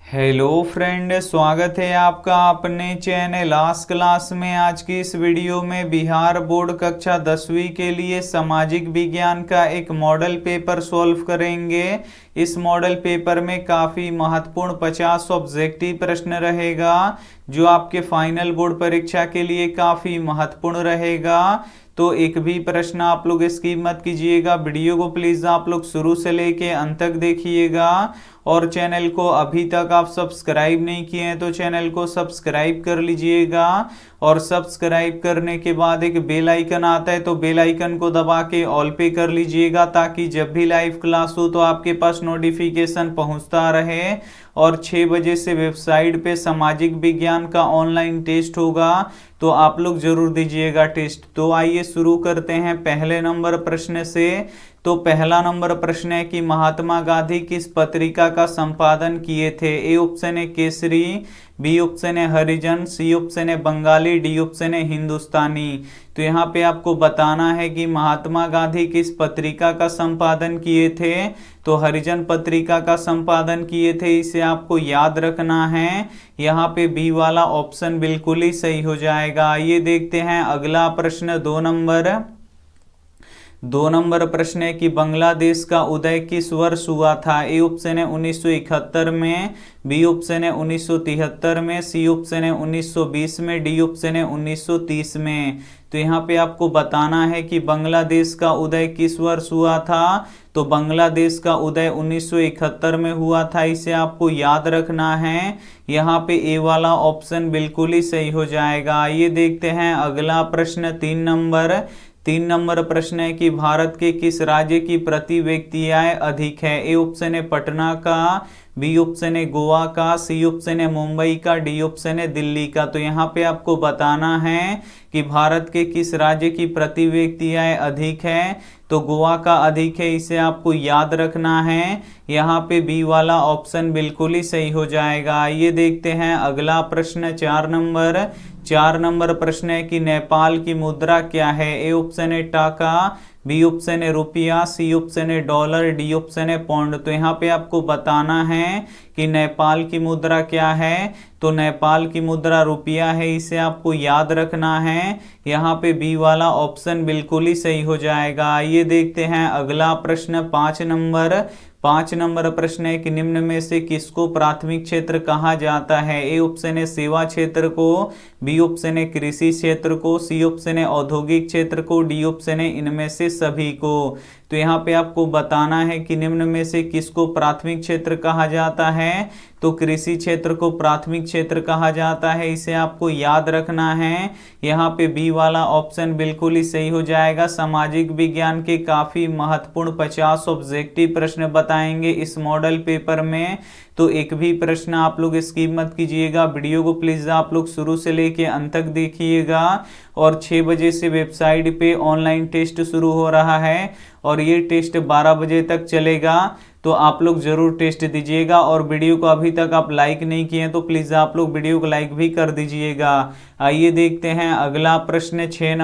Hello friend, स्वागत है आपका अपने चैनल आज क्लास में। आज की इस वीडियो में बिहार बोर्ड कक्षा 10वीं के लिए सामाजिक विज्ञान का एक मॉडल पेपर सॉल्व करेंगे। इस मॉडल पेपर में काफ़ी महत्वपूर्ण 50 ऑब्जेक्टिव प्रश्न रहेगा जो आपके फाइनल बोर्ड परीक्षा के लिए काफ़ी महत्वपूर्ण रहेगा। तो एक भी प्रश्न आप लोग स्किप मत कीजिएगा। वीडियो को प्लीज़ आप लोग शुरू से लेके अंत तक देखिएगा। और चैनल को अभी तक आप सब्सक्राइब नहीं किए हैं तो चैनल को सब्सक्राइब कर लीजिएगा। और सब्सक्राइब करने के बाद एक बेल आइकन आता है तो बेल आइकन को दबा के ऑल पे कर लीजिएगा, ताकि जब भी लाइव क्लास हो तो आपके पास नोटिफिकेशन पहुंचता रहे। और 6 बजे से वेबसाइट पे सामाजिक विज्ञान का ऑनलाइन टेस्ट होगा, तो आप लोग जरूर दीजिएगा टेस्ट। तो आइए शुरू करते हैं पहले नंबर प्रश्न से। तो पहला नंबर प्रश्न है कि महात्मा गांधी किस पत्रिका का संपादन किए थे। ए ऑप्शन है केसरी, बी ऑप्शन है हरिजन, सी ऑप्शन है बंगाली, डी ऑप्शन है हिंदुस्तानी। तो यहाँ पे आपको बताना है कि महात्मा गांधी किस पत्रिका का संपादन किए थे। तो हरिजन पत्रिका का संपादन किए थे, इसे आपको याद रखना है। यहाँ पे बी वाला ऑप्शन बिल्कुल ही सही हो जाएगा। ये देखते हैं अगला प्रश्न, 2 नंबर प्रश्न है कि बांग्लादेश का उदय किस वर्ष हुआ था। ए ऑप्शन है 1971 में, बी ऑप्शन है 1973 में, सी ऑप्शन है 1920 में, डी ऑप्शन है 1930 में। तो यहाँ पे आपको बताना है कि बांग्लादेश का उदय किस वर्ष हुआ था। तो बांग्लादेश का उदय 1971 में हुआ था, इसे आपको याद रखना है। यहाँ पे ए वाला ऑप्शन बिल्कुल ही सही हो जाएगा। ये देखते हैं अगला प्रश्न, 3 नंबर प्रश्न है कि भारत के किस राज्य की प्रति व्यक्ति आय अधिक है। ए ऑप्शन है पटना का, बी ऑप्शन है गोवा का, सी ऑप्शन है मुंबई का, डी ऑप्शन है दिल्ली का। तो यहाँ पे आपको बताना है कि भारत के किस राज्य की प्रति व्यक्ति आय अधिक है। तो गोवा का अधिक है, इसे आपको याद रखना है। यहाँ पे बी वाला ऑप्शन बिल्कुल ही सही हो जाएगा। ये देखते हैं अगला प्रश्न, 4 नंबर प्रश्न है कि नेपाल की मुद्रा क्या है। ए ऑप्शन है टाका, बी ऑप्शन है रुपया, सी ऑप्शन है डॉलर, डी ऑप्शन है पौंड। तो यहाँ पे आपको बताना है कि नेपाल की मुद्रा क्या है। तो नेपाल की मुद्रा रुपया है, इसे आपको याद रखना है। यहाँ पे बी वाला ऑप्शन बिल्कुल ही सही हो जाएगा। ये देखते हैं अगला प्रश्न, 5 नंबर प्रश्न है कि निम्न में से किसको प्राथमिक क्षेत्र कहा जाता है। ए ऑप्शन है सेवा क्षेत्र को, बी ऑप्शन है कृषि क्षेत्र को, सी ऑप्शन है औद्योगिक क्षेत्र को, डी ऑप्शन है इनमें से सभी को। तो यहाँ पे आपको बताना है कि निम्न में से किसको प्राथमिक क्षेत्र कहा जाता है। तो कृषि क्षेत्र को प्राथमिक क्षेत्र कहा जाता है, इसे आपको याद रखना है। यहाँ पे बी वाला ऑप्शन बिल्कुल ही सही हो जाएगा। सामाजिक विज्ञान के काफ़ी महत्वपूर्ण 50 ऑब्जेक्टिव प्रश्न बताएंगे इस मॉडल पेपर में, तो एक भी प्रश्न आप लोग स्किप मत कीजिएगा। वीडियो को प्लीज़ आप लोग शुरू से लेके अंत तक देखिएगा। और 6 बजे से वेबसाइट पे ऑनलाइन टेस्ट शुरू हो रहा है और ये टेस्ट 12 बजे तक चलेगा, तो आप लोग ज़रूर टेस्ट दीजिएगा। और वीडियो को अभी तक आप लाइक नहीं किए हैं तो प्लीज़ आप लोग वीडियो को लाइक भी कर दीजिएगा। आइए देखते हैं अगला प्रश्न, 6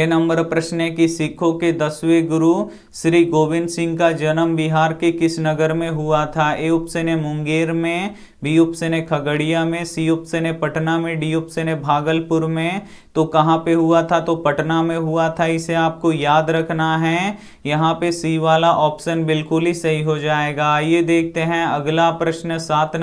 नंबर प्रश्न है कि सिखों के 10वें गुरु श्री गोविंद सिंह का जन्म बिहार के किस नगर में हुआ था। ए ऑप्शन है मुंगेर में, बी ऑप्शन है खगड़िया में, सी ऑप्शन है पटना में, डी ऑप्शन है भागलपुर में। तो कहाँ पे हुआ था। तो पटना में हुआ था, इसे आपको याद रखना है। यहाँ पे सी वाला ऑप्शन बिल्कुल ही सही हो जाएगा। ये देखते हैं अगला प्रश्न, 7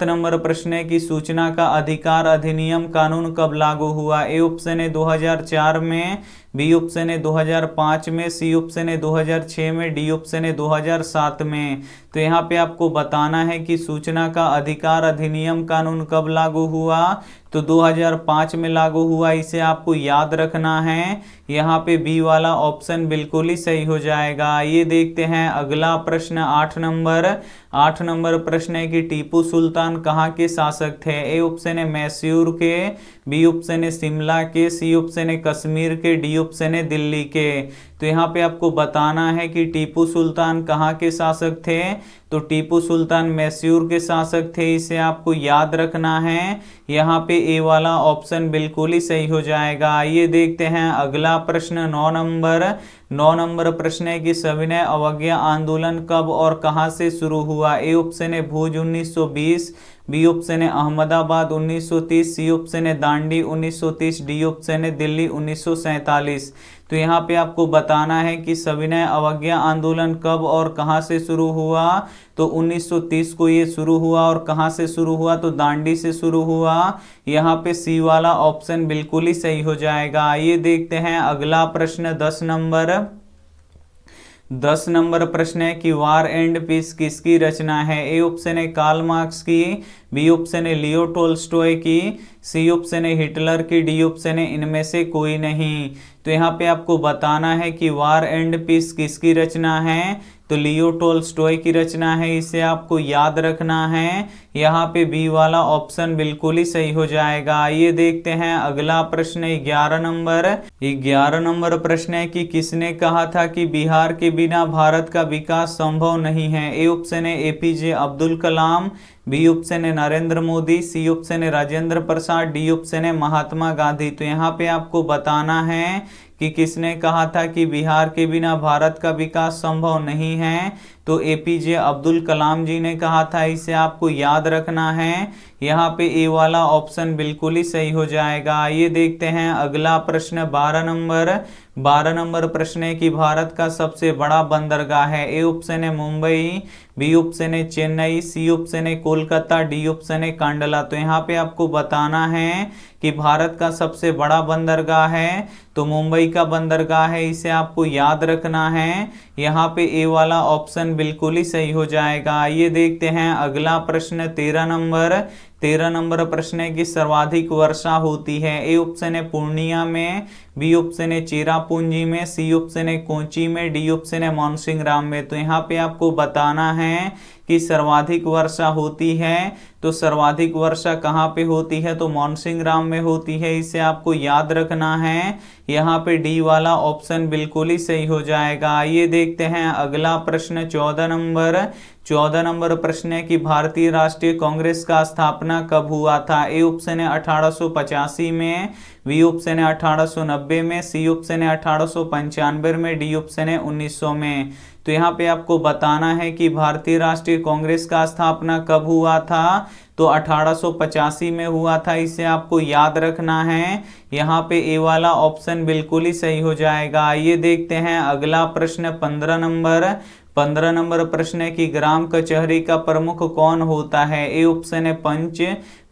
नंबर प्रश्न है कि सूचना का अधिकार अधिनियम कानून कब लागू हुआ। ए ऑप्शन है 2004 में, बी ऑप्शन है 2005 में, सी ऑप्शन है 2006 में, डी ऑप्शन है 2007 में। तो यहाँ पे आपको बताना है कि सूचना का अधिकार अधिनियम कानून कब लागू हुआ। तो 2005 में लागू हुआ, इसे आपको याद रखना है। यहाँ पे बी वाला ऑप्शन बिल्कुल ही सही हो जाएगा। ये देखते हैं अगला प्रश्न, 8 नंबर प्रश्न है कि टीपू सुल्तान कहाँ के शासक थे। ए ऑप्शन है मैसूर के, बी ऑप्शन है शिमला के, सी ऑप्शन है कश्मीर के, डी ऑप्शन है दिल्ली के। तो यहाँ पे आपको बताना है कि टीपू सुल्तान कहाँ के शासक थे। तो टीपू सुल्तान मैसूर के शासक थे, इसे आपको याद रखना है। यहाँ पे ए वाला ऑप्शन बिल्कुल ही सही हो जाएगा। ये देखते हैं अगला प्रश्न, 9 नंबर प्रश्न है कि सविनय अवज्ञा आंदोलन कब और कहां से शुरू हुआ। ए ऑप्शन है भुज 1920, बी ऑप्शन है अहमदाबाद 1930, सी ऑप्शन है दांडी 1930, डी ऑप्शन है दिल्ली 1947। तो यहाँ पे आपको बताना है कि सविनय अवज्ञा आंदोलन कब और कहां से शुरू हुआ। तो 1930 को ये शुरू हुआ और कहां से शुरू हुआ, तो दांडी से शुरू हुआ। यहाँ पे सी वाला ऑप्शन बिल्कुल ही सही हो जाएगा। आइए देखते हैं अगला प्रश्न 10 नंबर। 10 नंबर प्रश्न है कि वार एंड पीस किसकी रचना है। ए ऑप्शन है कार्ल मार्क्स की, बी ऑप्शन है लियो टोल्स्टॉय की, सी ऑप्शन है हिटलर की, डी ऑप्शन है इनमें से कोई नहीं। तो यहाँ पे आपको बताना है कि वार एंड पीस किसकी रचना है। तो लियो टोल्स्टॉय की रचना है, इसे आपको याद रखना है। यहाँ पे बी वाला ऑप्शन बिल्कुल ही सही हो जाएगा। आइए देखते हैं अगला प्रश्न 11 नंबर। 11 नंबर प्रश्न है कि किसने कहा था कि बिहार के बिना भारत का विकास संभव नहीं है। ए ऑप्शन है APJ Abdul Kalam, B option है नरेंद्र मोदी, सी ऑप्शन है राजेंद्र प्रसाद, डी ऑप्शन है महात्मा गांधी। तो यहाँ पे आपको बताना है कि किसने कहा था कि बिहार के बिना भारत का विकास संभव नहीं है। तो एपीजे अब्दुल कलाम जी ने कहा था, इसे आपको याद रखना है। यहाँ पे ए वाला ऑप्शन बिल्कुल ही सही हो जाएगा। आइए देखते हैं अगला प्रश्न 12 नंबर। 12 नंबर प्रश्न है कि भारत का सबसे बड़ा बंदरगाह है। ए ऑप्शन है मुंबई, बी ऑप्शन है चेन्नई, सी ऑप्शन है कोलकाता, डी ऑप्शन है कांडला। तो यहाँ पे आपको बताना है कि भारत का सबसे बड़ा बंदरगाह है तो मुंबई का बंदरगाह है, इसे आपको याद रखना है। यहाँ पे ए वाला ऑप्शन बिल्कुल ही सही हो जाएगा। आइए देखते हैं अगला प्रश्न 13 नंबर। 13 नंबर प्रश्न है कि सर्वाधिक वर्षा होती है। ए ऑप्शन है पूर्णिया में, बी ऑप्शन है चेरापूंजी में, सी ऑप्शन है कोची में, डी ऑप्शन है मानसिंगराम में। तो यहाँ पे आपको बताना है कि सर्वाधिक वर्षा होती है तो सर्वाधिक वर्षा कहाँ पे होती है, तो मानसिंगराम में होती है, इसे आपको याद रखना है। यहाँ पे डी वाला ऑप्शन बिल्कुल ही सही हो जाएगा। आइए देखते हैं अगला प्रश्न 14 नंबर। 14 नंबर प्रश्न है कि भारतीय राष्ट्रीय कांग्रेस का स्थापना कब हुआ था। ए ऑप्शन है 1885 में, बी ऑप्शन है 1890 में, सी ऑप्शन है 1895 में, डी ऑप्शन है 1900 में। तो यहाँ पे आपको बताना है कि भारतीय राष्ट्रीय कांग्रेस का स्थापना कब हुआ था। तो 1885 में हुआ था, इसे आपको याद रखना है। यहाँ पे ए वाला ऑप्शन बिल्कुल ही सही हो जाएगा। आइए देखते हैं अगला प्रश्न 15 नंबर। 15 नंबर प्रश्न है कि ग्राम कचहरी का प्रमुख कौन होता है। ए ऑप्शन है पंच,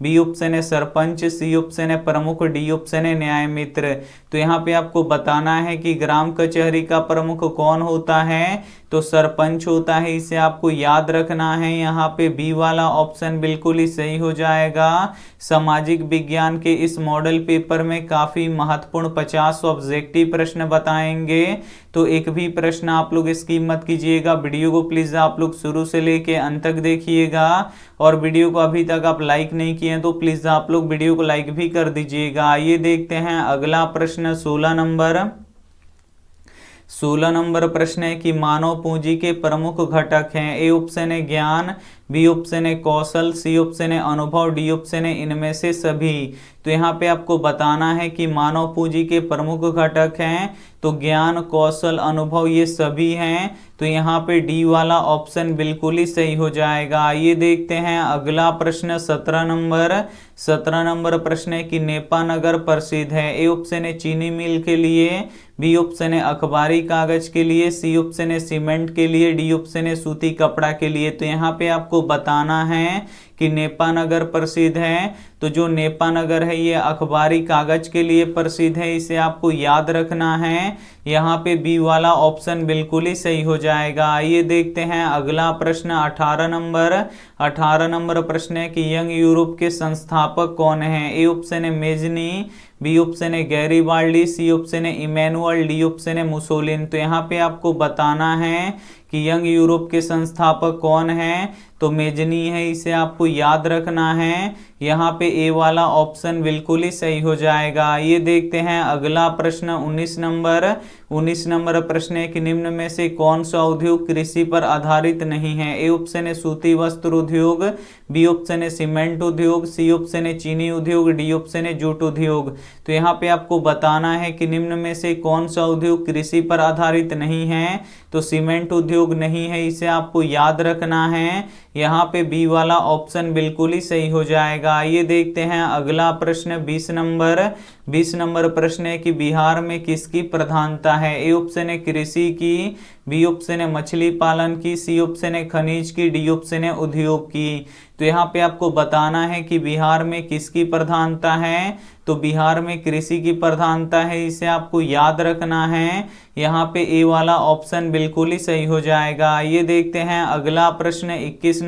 बी ऑप्शन है सरपंच, सी ऑप्शन है प्रमुख, डी ऑप्शन है न्याय मित्र। तो यहाँ पे आपको बताना है कि ग्राम कचहरी का प्रमुख कौन होता है, तो सरपंच होता है, इसे आपको याद रखना है। यहाँ पे बी वाला ऑप्शन बिल्कुल ही सही हो जाएगा। सामाजिक विज्ञान के इस मॉडल पेपर में काफी महत्वपूर्ण 50 ऑब्जेक्टिव प्रश्न बताएंगे, तो एक भी प्रश्न आप लोग स्किप मत कीजिएगा। वीडियो को प्लीज आप लोग शुरू से लेके अंत तक देखिएगा, और वीडियो को अभी तक आप लाइक नहीं किए हैं तो प्लीज आप लोग वीडियो को लाइक भी कर दीजिएगा। आइए देखते हैं अगला प्रश्न 16 नंबर। 16 नंबर प्रश्न है कि मानव पूंजी के प्रमुख घटक हैं। ए ऑप्शन है ज्ञान, बी ऑप्शन है कौशल, सी ऑप्शन है अनुभव, डी ऑप्शन है इनमें से सभी। तो यहाँ पे आपको बताना है कि मानव पूंजी के प्रमुख घटक हैं, तो ज्ञान, कौशल, अनुभव ये सभी हैं। तो यहाँ पे डी वाला ऑप्शन बिल्कुल ही सही हो जाएगा। आइए देखते हैं अगला प्रश्न 17 नंबर। 17 नंबर प्रश्न है कि नेपा नगर प्रसिद्ध है। ए ऑप्शन है चीनी मिल के लिए, बी ऑप्शन है अखबारी कागज के लिए, सी ऑप्शन है सीमेंट के लिए, डी ऑप्शन है सूती कपड़ा के लिए। तो यहाँ पे आपको बताना है कि नेपा नगर प्रसिद्ध है, तो जो नेपा नगर है ये अखबारी कागज के लिए प्रसिद्ध है, इसे आपको याद रखना है। यहाँ पे बी वाला ऑप्शन बिल्कुल ही सही हो जाएगा। आइए देखते हैं अगला प्रश्न 18 नंबर। 18 नंबर प्रश्न है कि यंग यूरोप के संस्थापक कौन है। ए ऑप्शन है मेजनी, बी ऑप्शन है गैरीबाल्डी, सी ऑप्शन है इमैनुअल, डी ऑप्शन है मुसोलिन। तो यहाँ पे आपको बताना है कि यंग यूरोप के संस्थापक कौन है, तो मेजनी है, इसे आपको आपको याद रखना है, यहाँ पे ए वाला ऑप्शन बिल्कुल ही सही हो जाएगा। ये देखते हैं अगला प्रश्न 19 नंबर प्रश्न है कि निम्न में से कौन सा उद्योग कृषि पर आधारित नहीं है। ए ऑप्शन है सूती वस्त्र उद्योग, बी ऑप्शन है सीमेंट उद्योग, सी ऑप्शन है चीनी उद्योग, डी ऑप्शन है जूट उद्योग। तो यहाँ पे आपको बताना है कि निम्न में से कौन सा उद्योग कृषि पर आधारित नहीं है। तो सीमेंट उद्योग नहीं है, इसे आपको याद रखना है। यहाँ पे बी वाला ऑप्शन बिल्कुल ही सही हो जाएगा। ये देखते हैं अगला प्रश्न 20 नंबर प्रश्न है कि बिहार में किसकी प्रधानता है। ए ऑप्शन है कृषि की, बी ऑप्शन है मछली पालन की, सी ऑप्शन है खनिज की, डी ऑप्शन है उद्योग की। तो यहाँ पे आपको बताना है कि बिहार में किसकी प्रधानता है। तो बिहार में कृषि की प्रधानता है, इसे आपको याद रखना है। यहाँ पे ए वाला ऑप्शन बिल्कुल ही सही हो जाएगा। ये देखते हैं अगला प्रश्न 21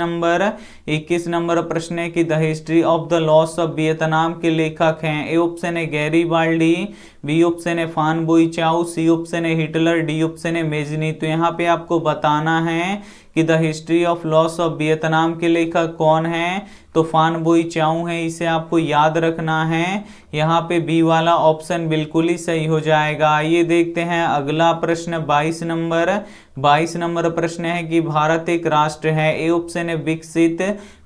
नंबर प्रश्न है कि the history of the loss of Vietnam के लेखक हैं। ए ऑप्शन है गैरीबाल्डी, बी ऑप्शन है फान बोई चाउ, सी ऑप्शन है हिटलर, डी ऑप्शन है मेजनी। तो यहाँ पे आपको बताना है कि the history of loss of Vietnam के लेखक कौन है। तो फान बोई चाउ है, इसे आपको याद रखना है। यहाँ पे बी वाला ऑप्शन बिल्कुल ही सही हो जाएगा। ये देखते हैं अगला प्रश्न 22 नंबर प्रश्न है कि भारत एक राष्ट्र है। ए ऑप्शन है विकसित,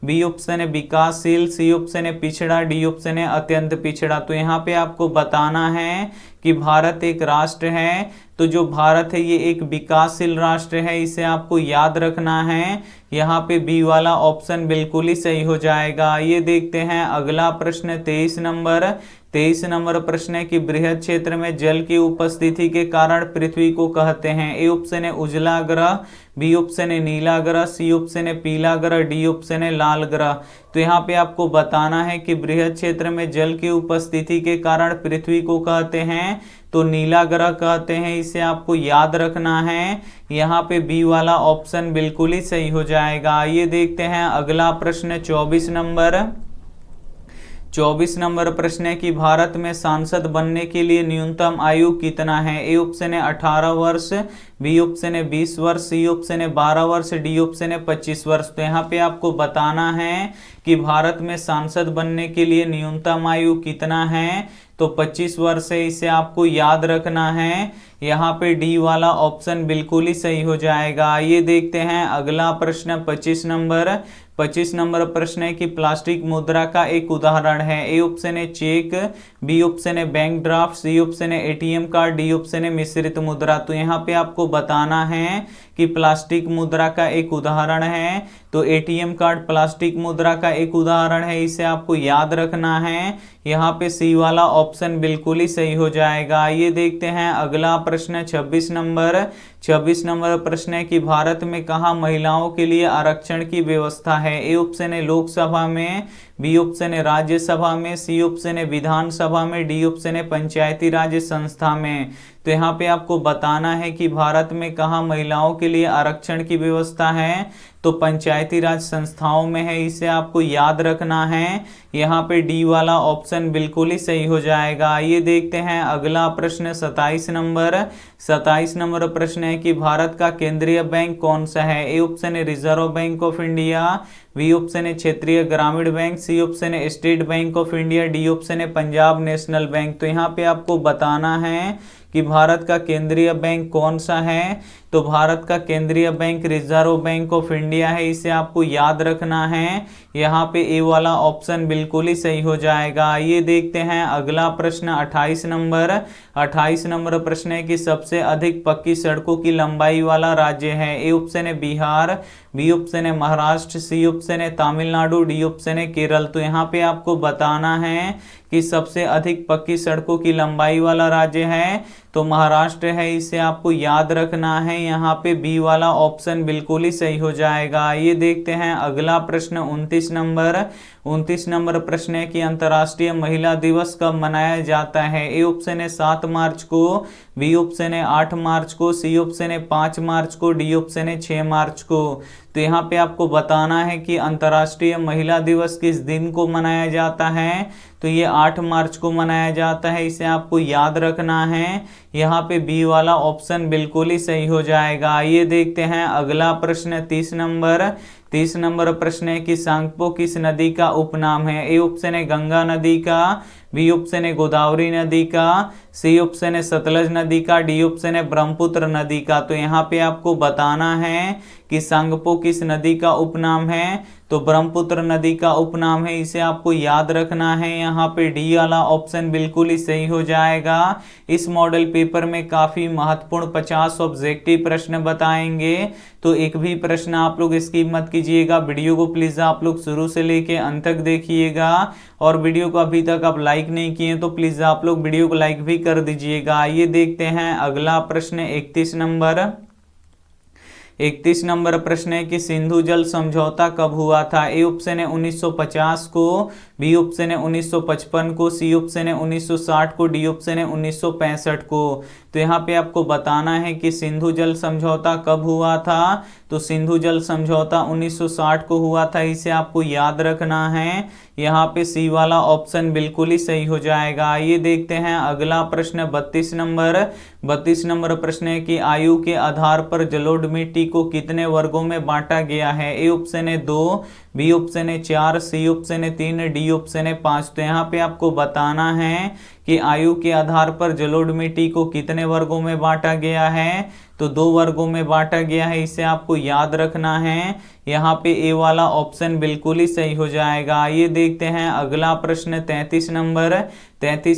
बी ऑप्शन है विकासशील, सी ऑप्शन है पिछड़ा, डी ऑप्शन है अत्यंत पिछड़ा। तो यहाँ पे आपको बताना है कि भारत एक राष्ट्र है। तो जो भारत है ये एक विकासशील राष्ट्र है, इसे आपको याद रखना है। यहाँ पे बी वाला ऑप्शन बिल्कुल ही सही हो जाएगा। ये देखते हैं अगला प्रश्न 23 नंबर प्रश्न है कि बृहद क्षेत्र में जल की उपस्थिति के कारण पृथ्वी को कहते हैं। ए ऑप्शन है उजला ग्रह, बी ऑप्शन है नीला ग्रह, सी ऑप्शन है पीला ग्रह, डी ऑप्शन है लाल ग्रह। तो यहाँ पे आपको बताना है कि बृहद क्षेत्र में जल की उपस्थिति के कारण पृथ्वी को कहते हैं तो नीला ग्रह कहते हैं, इसे आपको याद रखना है। यहाँ पे बी वाला ऑप्शन बिल्कुल ही सही हो जाएगा। ये देखते हैं अगला प्रश्न 24 नंबर प्रश्न है कि भारत में सांसद बनने के लिए न्यूनतम आयु कितना है। ए ऑप्शन है 18 वर्ष, बी ऑप्शन है 20 वर्ष, सी ऑप्शन है 12 वर्ष, डी ऑप्शन है 25 वर्ष। तो यहाँ पे आपको बताना है कि भारत में सांसद बनने के लिए न्यूनतम आयु कितना है। तो 25 वर्ष है, इसे आपको याद रखना है। यहाँ पे डी वाला ऑप्शन बिल्कुल ही सही हो जाएगा। ये देखते हैं अगला प्रश्न 25 नंबर प्रश्न है कि प्लास्टिक मुद्रा का एक उदाहरण है। ए ऑप्शन है चेक, बी ऑप्शन है बैंक ड्राफ्ट, सी ऑप्शन है एटीएम कार्ड, डी ऑप्शन है मिश्रित मुद्रा। तो यहाँ पे आपको बताना है कि प्लास्टिक मुद्रा का एक उदाहरण है। तो एटीएम कार्ड प्लास्टिक मुद्रा का एक उदाहरण है, इसे आपको याद रखना है। यहाँ पे सी वाला ऑप्शन बिल्कुल ही सही हो जाएगा। ये देखते हैं अगला प्रश्न 26 नंबर प्रश्न है कि भारत में कहाँ महिलाओं के लिए आरक्षण की व्यवस्था है। ए ऑप्शन है लोकसभा में, बी ऑप्शन है राज्यसभा में, सी ऑप्शन है विधानसभा में, डी ऑप्शन है पंचायती राज संस्था में। तो यहाँ पे आपको बताना है कि भारत में कहाँ महिलाओं के लिए आरक्षण की व्यवस्था है। तो पंचायती राज संस्थाओं में है, इसे आपको याद रखना है। यहाँ पे डी वाला ऑप्शन बिल्कुल ही सही हो जाएगा। ये देखते हैं अगला प्रश्न 27 नंबर प्रश्न है कि भारत का केंद्रीय बैंक कौन सा है। ए ऑप्शन है Reserve Bank of India, B option है क्षेत्रीय ग्रामीण बैंक, सी ऑप्शन है State Bank of India, D option है पंजाब नेशनल बैंक। तो यहाँ पे आपको बताना है कि भारत का केंद्रीय बैंक कौन सा है। तो भारत का केंद्रीय bank reserve Bank of India है, इसे आपको याद रखना है। यहाँ पे ए वाला ऑप्शन बिल्कुल ही सही हो जाएगा। ये देखते हैं अगला प्रश्न 28 नंबर प्रश्न है कि सबसे अधिक पक्की सड़कों की लंबाई वाला राज्य है। ए ऑप्शन है बिहार, बी ऑप्शन है महाराष्ट्र, सी ऑप्शन है तमिलनाडु, डी ऑप्शन है केरल। तो यहाँ पे आपको बताना है कि सबसे अधिक पक्की सड़कों की लंबाई वाला राज्य है तो महाराष्ट्र है, इसे आपको याद रखना है। यहाँ पे बी वाला ऑप्शन बिल्कुल ही सही हो जाएगा। ये देखते हैं अगला प्रश्न 29 नंबर प्रश्न है कि अंतर्राष्ट्रीय महिला दिवस कब मनाया जाता है। ए ऑप्शन है 7 मार्च को, बी ऑप्शन है 8 मार्च को, सी ऑप्शन है 5 मार्च को, डी ऑप्शन है 6 मार्च को। तो यहाँ पे आपको बताना है कि अंतर्राष्ट्रीय महिला दिवस किस दिन को मनाया जाता है। तो ये 8 मार्च को मनाया जाता है, इसे आपको याद रखना है। यहाँ पे बी वाला ऑप्शन बिल्कुल ही सही हो जाएगा। ये देखते हैं अगला प्रश्न 30 30 नंबर प्रश्न है कि सांगपो किस नदी का उपनाम है? ए ऑप्शन है गंगा नदी का, बी ऑप्शन है गोदावरी नदी का, सी ऑप्शन है सतलज नदी का, डी ऑप्शन है ब्रह्मपुत्र नदी का। तो यहाँ पे आपको बताना है कि सांगपो किस नदी का उपनाम है, तो ब्रह्मपुत्र नदी का उपनाम है, इसे आपको याद रखना है। यहाँ पे डी वाला ऑप्शन बिल्कुल ही सही हो जाएगा। इस मॉडल पेपर में काफी महत्वपूर्ण 50 ऑब्जेक्टिव प्रश्न बताएंगे, तो एक भी प्रश्न आप लोग स्किप मत कीजिएगा। वीडियो को प्लीज आप लोग शुरू से लेके अंत तक देखिएगा, और वीडियो को अभी तक आप लाइक नहीं किए तो प्लीज आप लोग वीडियो को लाइक भी कर दीजिएगा। आइए देखते हैं अगला प्रश्न 31 नंबर प्रश्न है कि सिंधु जल समझौता कब हुआ था? ए ऑप्शन है 1950 को, बी ऑप्शन है 1955 को, सी ऑप्शन है 1960 को, डी ऑप्शन है 1965 को। तो यहाँ पे आपको बताना है कि सिंधु जल समझौता कब हुआ था। तो सिंधु जल समझौता 1960 को हुआ था, इसे आपको याद रखना है। यहाँ पे सी वाला ऑप्शन बिल्कुल ही सही हो जाएगा। आइए देखते हैं अगला प्रश्न 32 नंबर प्रश्न है कि आयु के आधार पर जलोढ़ मिट्टी को कितने वर्गों में बांटा गया है? ए ऑप्शन है 2, बी ऑप्शन है 4, सी ऑप्शन है 3, डी ऑप्शन है 5। तो यहाँ पे आपको बताना है कि आयु के आधार पर जलोढ़ मिट्टी को कितने वर्गों में बांटा गया है। तो 2 वर्गों में बांटा गया है, इसे आपको याद रखना है। यहाँ पे ए वाला ऑप्शन बिल्कुल ही सही हो जाएगा। ये देखते हैं अगला प्रश्न 33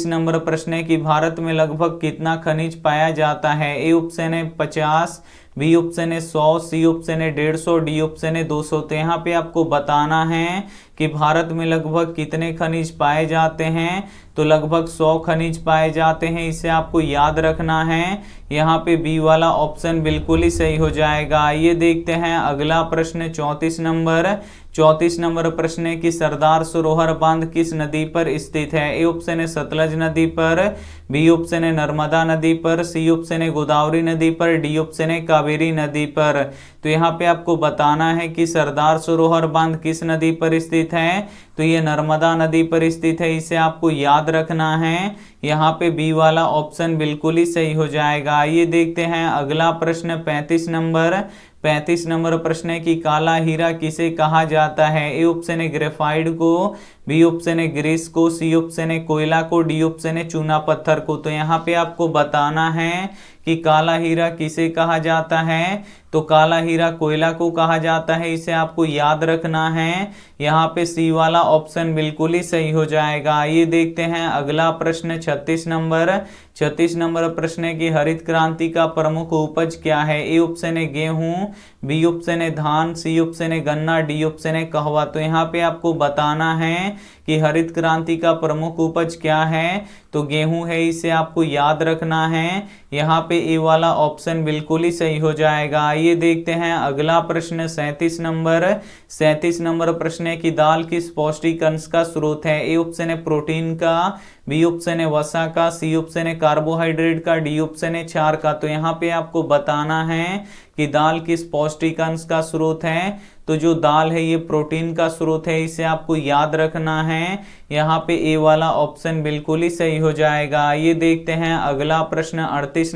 नंबर प्रश्न है कि भारत में लगभग कितना खनिज पाया जाता है? ए ऑप्शन है 50, बी ऑप्शन है 100, सी ऑप्शन है 150, डी ऑप्शन है 200। तो यहाँ पे आपको बताना है कि भारत में लगभग कितने खनिज पाए जाते हैं। तो लगभग 100 खनिज पाए जाते हैं, इसे आपको याद रखना है। यहाँ पे बी वाला ऑप्शन बिल्कुल ही सही हो जाएगा। ये देखते हैं अगला प्रश्न 34 नंबर प्रश्न है कि सरदार सरोवर बांध किस नदी पर स्थित है? ए ऑप्शन है सतलज नदी पर, बी ऑप्शन है नर्मदा नदी पर, सी ऑप्शन है गोदावरी नदी पर, डी ऑप्शन है कावेरी नदी पर। तो यहाँ पे आपको बताना है कि सरदार सरोवर बांध किस नदी पर स्थित है। तो ये नर्मदा नदी पर स्थित है, इसे आपको याद रखना है। यहाँ पे बी वाला ऑप्शन बिल्कुल ही सही हो जाएगा। ये देखते हैं अगला प्रश्न 35 नंबर प्रश्न है कि काला हीरा किसे कहा जाता है? ए ऑप्शन है ग्रेफाइट को, बी ऑप्शन है ग्रीस को, सी ऑप्शन है कोयला को, डी ऑप्शन है चूना पत्थर को। तो यहाँ पे आपको बताना है कि काला हीरा किसे कहा जाता है। तो काला हीरा कोयला को कहा जाता है, इसे आपको याद रखना है। यहाँ पे सी वाला ऑप्शन बिल्कुल ही सही हो जाएगा। ये देखते हैं अगला प्रश्न 36 नंबर प्रश्न है कि हरित क्रांति का प्रमुख उपज क्या है? ए ऑप्शन है गेहूं, बी ऑप्शन है धान, सी ऑप्शन है गन्ना, डी ऑप्शन है कहवा। तो यहाँ पे आपको बताना है कि हरित क्रांति का प्रमुख उपज क्या है। तो गेहूं है, इसे आपको याद रखना है। यहाँ पे ए वाला ऑप्शन बिल्कुल ही सही हो जाएगा। ये देखते हैं अगला प्रश्न 37 नंबर प्रश्न है कि दाल किस पौष्टिक अंश का स्रोत है? ए ऑप्शन है प्रोटीन का, बी ऑप्शन है वसा का, सी ऑप्शन है कार्बोहाइड्रेट का, डी ऑप्शन है क्षार का। तो यहाँ पे आपको बताना है कि दाल किस पौष्टिक अंश का स्रोत है। तो जो दाल है ये प्रोटीन का स्रोत है, इसे आपको याद रखना है। यहाँ पे ए वाला ऑप्शन बिल्कुल ही सही हो जाएगा। ये देखते हैं अगला प्रश्न 38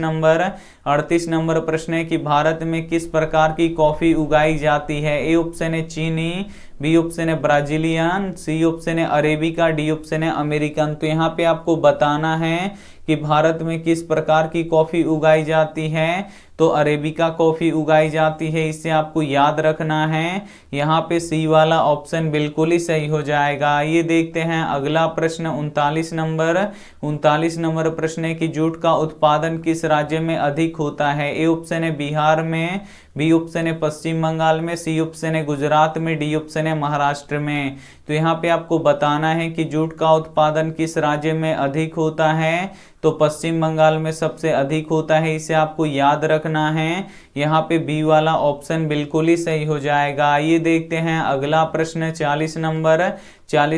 नंबर प्रश्न है कि भारत में किस प्रकार की कॉफी उगाई जाती है? ए ऑप्शन है चीनी, बी ऑप्शन है ब्राजीलियन, सी ऑप्शन है अरेबिका, डी ऑप्शन है अमेरिकन। तो यहाँ पे आपको बताना है कि भारत में किस प्रकार की कॉफी उगाई जाती है। तो अरेबिका कॉफी उगाई जाती है, इसे आपको याद रखना है। यहाँ पे सी वाला ऑप्शन बिल्कुल ही सही हो जाएगा। ये देखते हैं अगला प्रश्न 39 नंबर प्रश्न है कि जूट का उत्पादन किस राज्य में अधिक होता है? ए ऑप्शन है बिहार में, बी ऑप्शन है पश्चिम बंगाल में, सी ऑप्शन है गुजरात में, डी ऑप्शन है महाराष्ट्र में। तो यहाँ पे आपको बताना है कि जूट का उत्पादन किस राज्य में अधिक होता है। तो पश्चिम बंगाल में सबसे अधिक होता है, इसे आपको याद रखना है। यहाँ पे बी वाला ऑप्शन बिल्कुल ही सही हो जाएगा। ये देखते हैं अगला प्रश्न 40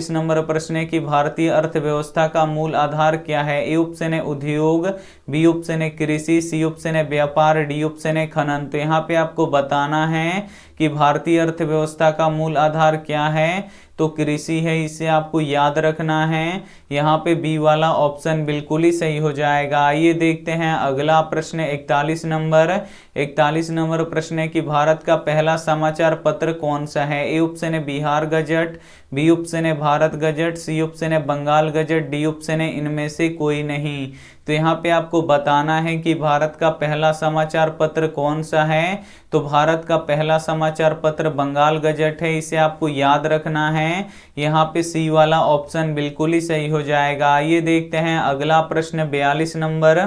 नंबर प्रश्न है कि भारतीय अर्थव्यवस्था का मूल आधार क्या है? ए ऑप्शन है उद्योग, बी ऑप्शन है कृषि, सी ऑप्शन है व्यापार, डी ऑप्शन है खनन। तो यहाँ पे आपको बताना है कि भारतीय अर्थव्यवस्था का मूल आधार क्या है, तो कृषि है, इसे आपको याद रखना है। यहाँ पे बी वाला ऑप्शन बिल्कुल ही सही हो जाएगा। आइए देखते हैं अगला प्रश्न 41 नंबर। 41 नंबर प्रश्न है कि भारत का पहला समाचार पत्र कौन सा है। ए ऑप्शन है बिहार गजट, बी ऑप्शन है भारत गजट, सी ऑप्शन है बंगाल गजट, डी ऑप्शन है इनमें से कोई नहीं। तो यहाँ पे आपको बताना है कि भारत का पहला समाचार पत्र कौन सा है। तो भारत का पहला समाचार पत्र बंगाल गजट है, इसे आपको याद रखना है। यहाँ पे सी वाला ऑप्शन बिल्कुल ही सही हो जाएगा। आइए देखते हैं अगला प्रश्न 42 नंबर।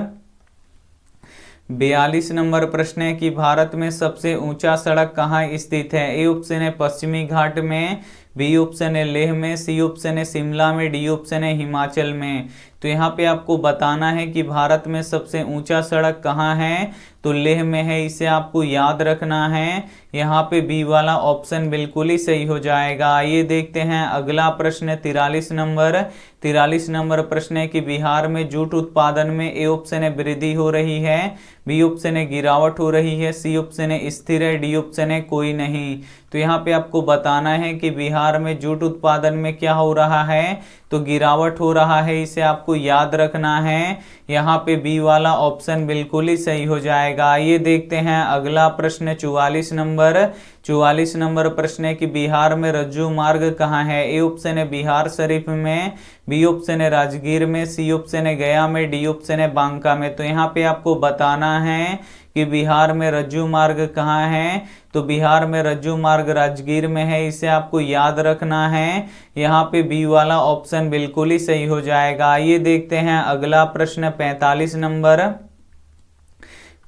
42 नंबर प्रश्न है कि भारत में सबसे ऊंचा सड़क कहाँ स्थित है। ए ऑप्शन है पश्चिमी घाट में, बी ऑप्शन है लेह में, सी ऑप्शन है शिमला में, डी ऑप्शन है हिमाचल में। तो यहाँ पे आपको बताना है कि भारत में सबसे ऊंचा सड़क कहाँ है, तो लेह में है, इसे आपको याद रखना है। यहाँ पे बी वाला ऑप्शन बिल्कुल ही सही हो जाएगा। आइए देखते हैं अगला प्रश्न 43 नंबर। 43 नंबर प्रश्न है कि बिहार में जूट उत्पादन में ए ऑप्शन है वृद्धि हो रही है, बी ऑप्शन है गिरावट हो रही है, सी ऑप्शन है स्थिर है, डी ऑप्शन है कोई नहीं। तो यहाँ पे आपको बताना है कि बिहार में जूट उत्पादन में क्या हो रहा है, तो गिरावट हो रहा है, इसे आपको याद रखना है। यहाँ पे बी वाला ऑप्शन बिल्कुल ही सही हो जाएगा। आइए देखते हैं अगला प्रश्न 44 नंबर। 44 नंबर प्रश्न है कि बिहार में रज्जू मार्ग कहाँ है। ए ऑप्शन है बिहार शरीफ में, बी ऑप्शन है राजगीर में, सी ऑप्शन है गया में, डी ऑप्शन है बांका में। तो यहाँ पे आपको बताना है कि बिहार में रज्जू मार्ग कहाँ है, तो बिहार में रज्जू मार्ग राजगीर में है, इसे आपको याद रखना है। यहाँ पे बी वाला ऑप्शन बिल्कुल ही सही हो जाएगा। आइए देखते हैं अगला प्रश्न 45 नंबर।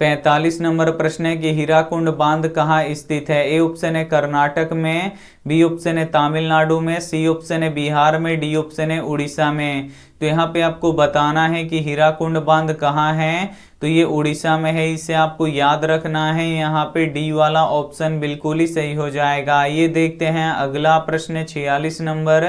45 नंबर प्रश्न है कि हीराकुंड बांध कहाँ स्थित है। ए ऑप्शन है कर्नाटक में, बी ऑप्शन है तमिलनाडु में, सी ऑप्शन है बिहार में, डी ऑप्शन है उड़ीसा में। तो यहाँ पे आपको बताना है कि हीराकुंड बांध कहाँ है, तो ये उड़ीसा में है, इसे आपको याद रखना है। यहाँ पे डी वाला ऑप्शन बिल्कुल ही सही हो जाएगा। ये देखते हैं अगला प्रश्न 46 नंबर।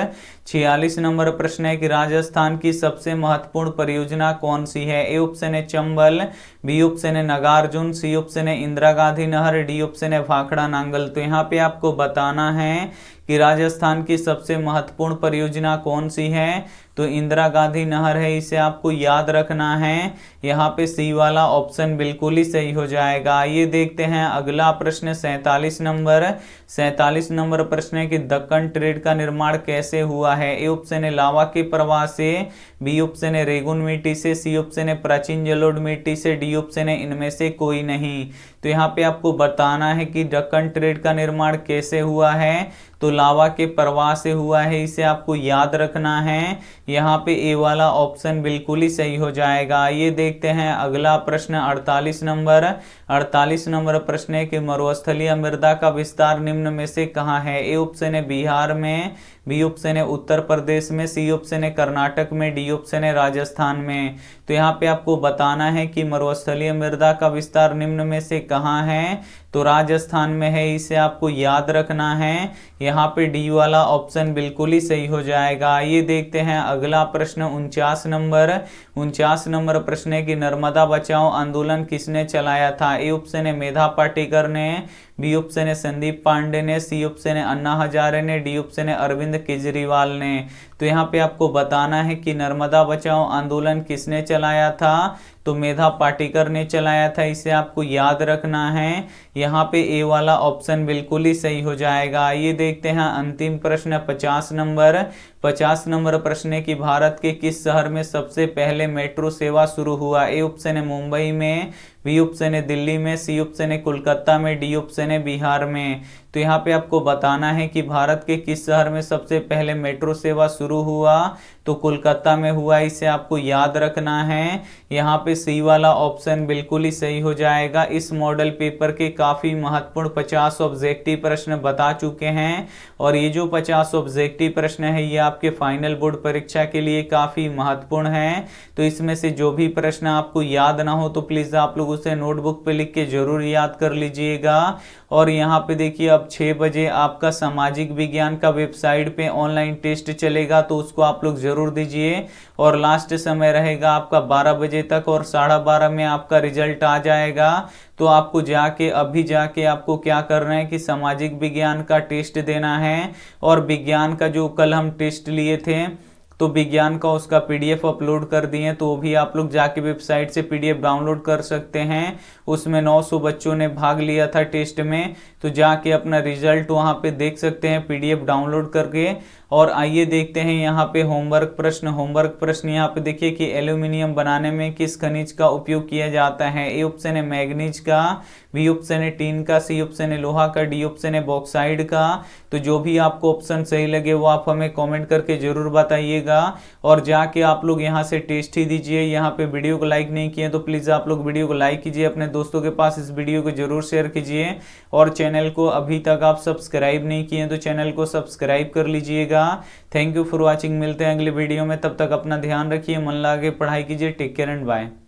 46 नंबर प्रश्न है कि राजस्थान की सबसे महत्वपूर्ण परियोजना कौन सी है। ए ऑप्शन है चंबल, बी ऑप्शन है नागार्जुन, सी ऑप्शन है इंदिरा गांधी नहर, डी ऑप्शन है भाखड़ा नांगल। तो यहाँ पे आपको बताना है कि राजस्थान की सबसे महत्वपूर्ण परियोजना कौन सी है, तो इंदिरा गांधी नहर है, इसे आपको याद रखना है। यहाँ पे सी वाला ऑप्शन बिल्कुल ही सही हो जाएगा। ये देखते हैं अगला प्रश्न 47 नंबर। 47 नंबर प्रश्न है कि दक्कन ट्रेड का निर्माण कैसे हुआ है। ए ऑप्शन है लावा के प्रवाह से, बी ऑप्शन है रेगुन मिट्टी से, सी ऑप्शन है प्राचीन जलोढ़ मिट्टी से, डी ऑप्शन है इनमें से कोई नहीं। तो यहाँ पे आपको बताना है कि दक्कन ट्रेड का निर्माण कैसे हुआ है, तो लावा के प्रवाह से हुआ है, इसे आपको याद रखना है। यहाँ पे ए वाला ऑप्शन बिल्कुल ही सही हो जाएगा। ये देखते हैं अगला प्रश्न 48 नंबर। 48 नंबर प्रश्न है कि मरुस्थलीय मृदा का विस्तार निम्न में से कहाँ है। ए ऑप्शन है बिहार में, बी ऑप्शन है उत्तर प्रदेश में, सी ऑप्शन है कर्नाटक में, डी ऑप्शन है राजस्थान में। तो यहाँ पे आपको बताना है कि मरुस्थलीय मृदा का विस्तार निम्न में से कहाँ है, तो राजस्थान में है, इसे आपको याद रखना है। यहाँ पे डी वाला ऑप्शन बिल्कुल ही सही हो जाएगा। ये देखते हैं अगला प्रश्न 49 नंबर। 49 नंबर प्रश्न है कि नर्मदा बचाओ आंदोलन किसने चलाया था। ए ऑप्शन है मेधा पाटेकर ने, बी ऑप्शन है संदीप पांडे ने, सी ऑप्शन है अन्ना हजारे ने, डी ऑप्शन है अरविंद केजरीवाल ने। तो यहाँ पे आपको बताना है कि नर्मदा बचाओ आंदोलन किसने चलाया था, तो मेधा पाटेकर ने चलाया था, इसे आपको याद रखना है। यहाँ पे ए वाला ऑप्शन बिल्कुल ही सही हो जाएगा। ये देखते हैं अंतिम प्रश्न 50 नंबर। 50 नंबर प्रश्न है कि भारत के किस शहर में सबसे पहले मेट्रो सेवा शुरू हुआ। ए ऑप्शन है मुंबई में, बी ऑप्शन है दिल्ली में, सी ऑप्शन है कोलकाता में, डी ऑप्शन है बिहार में। तो यहाँ पे आपको बताना है कि भारत के किस शहर में सबसे पहले मेट्रो सेवा शुरू हुआ, तो कोलकाता में हुआ, इसे आपको याद रखना है। यहाँ पे सी वाला ऑप्शन बिल्कुल ही सही हो जाएगा। इस मॉडल पेपर के काफी महत्वपूर्ण 50 ऑब्जेक्टिव प्रश्न बता चुके हैं, और ये जो 50 ऑब्जेक्टिव प्रश्न है ये आपके फाइनल बोर्ड परीक्षा के लिए काफी महत्वपूर्ण है। तो इसमें से जो भी प्रश्न आपको याद ना हो तो प्लीज आप लोग उसे नोटबुक पे लिख के जरूर याद कर लीजिएगा। और यहाँ पे देखिए अब 6 बजे आपका सामाजिक विज्ञान का वेबसाइट पे ऑनलाइन टेस्ट चलेगा, तो उसको आप लोग जरूर दीजिए। और लास्ट समय रहेगा आपका 12 बजे तक और 12:30 में आपका रिजल्ट आ जाएगा। तो आपको अभी जाके आपको क्या करना है कि सामाजिक विज्ञान का टेस्ट देना है। और विज्ञान का जो कल हम टेस्ट लिए थे तो विज्ञान का उसका पीडीएफ अपलोड कर दिए, तो वो भी आप लोग जाके वेबसाइट से पीडीएफ डाउनलोड कर सकते हैं। उसमें 900 बच्चों ने भाग लिया था टेस्ट में, तो जाके अपना रिजल्ट वहाँ पे देख सकते हैं पीडीएफ डाउनलोड करके। और आइए देखते हैं यहाँ पे होमवर्क प्रश्न यहाँ पे देखिए कि एल्यूमिनियम बनाने में किस खनिज का उपयोग किया जाता है। ए ऑप्शन है मैग्नीज का, बी ऑप्शन है टीन का, सी ऑप्शन है लोहा का, डी ऑप्शन है बॉक्साइड का। तो जो भी आपको ऑप्शन सही लगे वो आप हमें कमेंट करके जरूर बताइएगा। और जाके आप लोग यहाँ से टेस्ट ही दीजिए। यहाँ पे वीडियो को लाइक नहीं किए तो प्लीज़ आप लोग वीडियो को लाइक कीजिए, अपने दोस्तों के पास इस वीडियो को जरूर शेयर कीजिए। और चैनल को अभी तक आप सब्सक्राइब नहीं किए तो चैनल को सब्सक्राइब कर लीजिएगा। Thank you for watching. मिलते हैं अगले वीडियो में, तब तक अपना ध्यान रखिए, मन लगा के पढ़ाई कीजिए। Take care and bye.